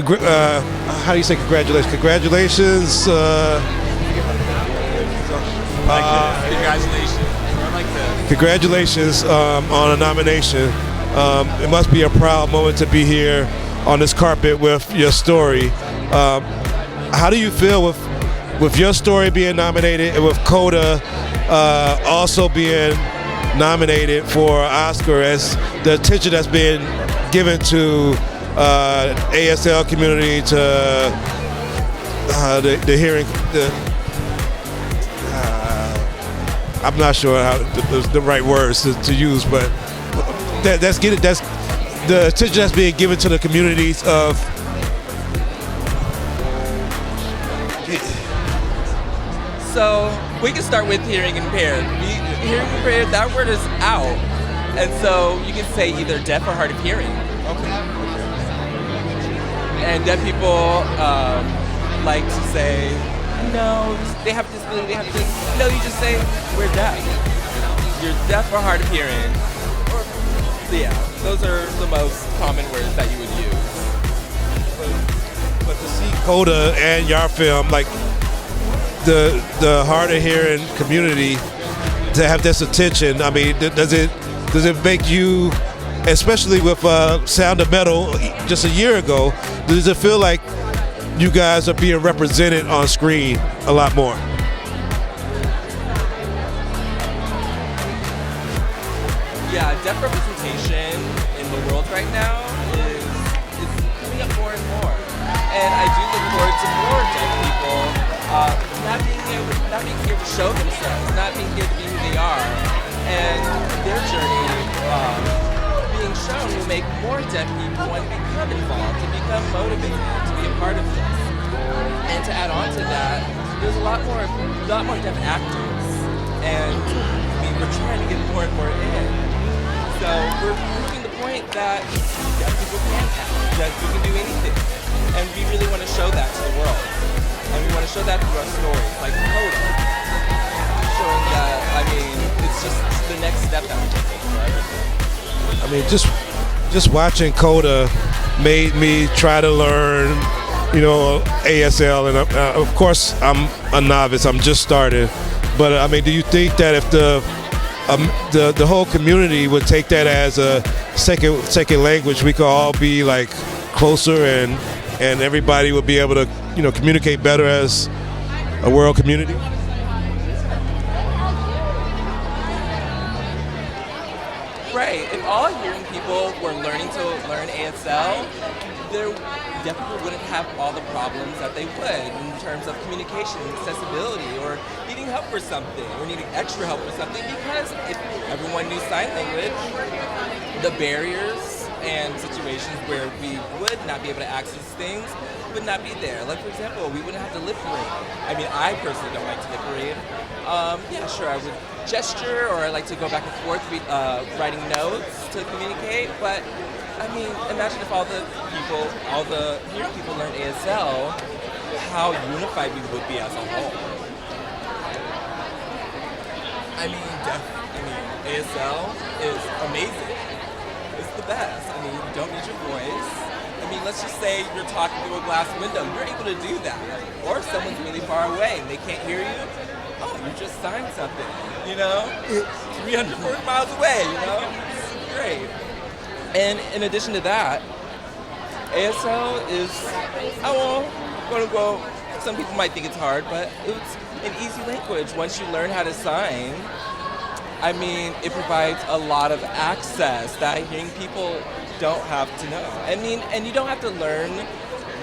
how do you say congratulations? Congratulations. Congratulations. I like that. Congratulations on a nomination. It must be a proud moment to be here on this carpet with your story. How do you feel with your story being nominated and with Coda also being nominated for Oscar, as the attention that's been given to ASL community, to the hearing, I'm not sure how the right words to use, but that's the attention that's being given to the communities of. So we can start with hearing impaired. Hearing impaired, that word is out, and so you can say either deaf or hard of hearing. Okay. And deaf people like to say, no, they have disability, they have this. No, you just say, we're deaf. You're deaf or hard of hearing. Yeah, those are the most common words that you would use. But to see Coda and your film, like the hard of hearing community, to have this attention, I mean, does it make you, especially with Sound of Metal just a year ago, does it feel like you guys are being represented on screen a lot more? Yeah, deaf representation in the world right now is coming up more and more. And I do look forward to more deaf people not being here to show themselves, not being here to be who they are. And their journey being shown will make more deaf people want to become involved, to become motivated, to be a part of this. And to add on to that, there's a lot more deaf actors. And I mean, we're trying to get more and more in. So we're proving the point that deaf people can act, deaf people can do anything. And we really want to show that to the world. And we want to show that through our stories, like Coda. Showing that, I mean, it's just the next step that we're taking for everything. I mean, just watching Coda made me try to learn, ASL, and of course I'm a novice. I'm just starting, but I mean, do you think that if the whole community would take that as a second language, we could all be like closer, and everybody would be able to communicate better as a world community? Right. If all hearing people were learning to learn ASL, there definitely wouldn't have all the problems that they would in terms of communication, accessibility, or needing help for something, or needing extra help for something, because if everyone knew sign language, the barriers and situations where we would not be able to access things would not be there. Like, for example, we wouldn't have to lip read. I mean, I personally don't like to lip read. Yeah, sure, I would gesture, or I like to go back and forth writing notes to communicate, but I mean, imagine if all the hearing people learned ASL, how unified we would be as a whole. I mean, ASL is amazing. It's the best. I mean, you don't need your voice. I mean, let's just say you're talking through a glass window. You're able to do that. Or if someone's really far away and they can't hear you, you just signed something, 340 miles away, It's great. And in addition to that, ASL is, some people might think it's hard, but it's an easy language. Once you learn how to sign, I mean, it provides a lot of access that hearing people don't have to know. I mean, and you don't have to learn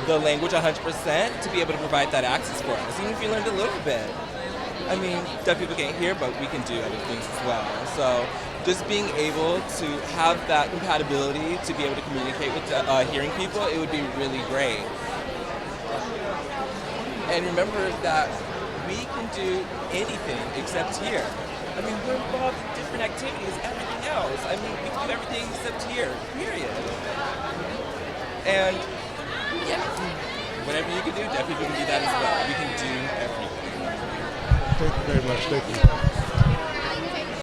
the language 100% to be able to provide that access for us, even if you learned a little bit. I mean, deaf people can't hear, but we can do other things as well. So just being able to have that compatibility to be able to communicate with hearing people, it would be really great. And remember that we can do anything except hear. I mean, we're involved in different activities, everything else. I mean, we can do everything except hear, period. And yeah, whatever you can do, deaf people can do that as well. We can do everything. Thank you very much. Thank you.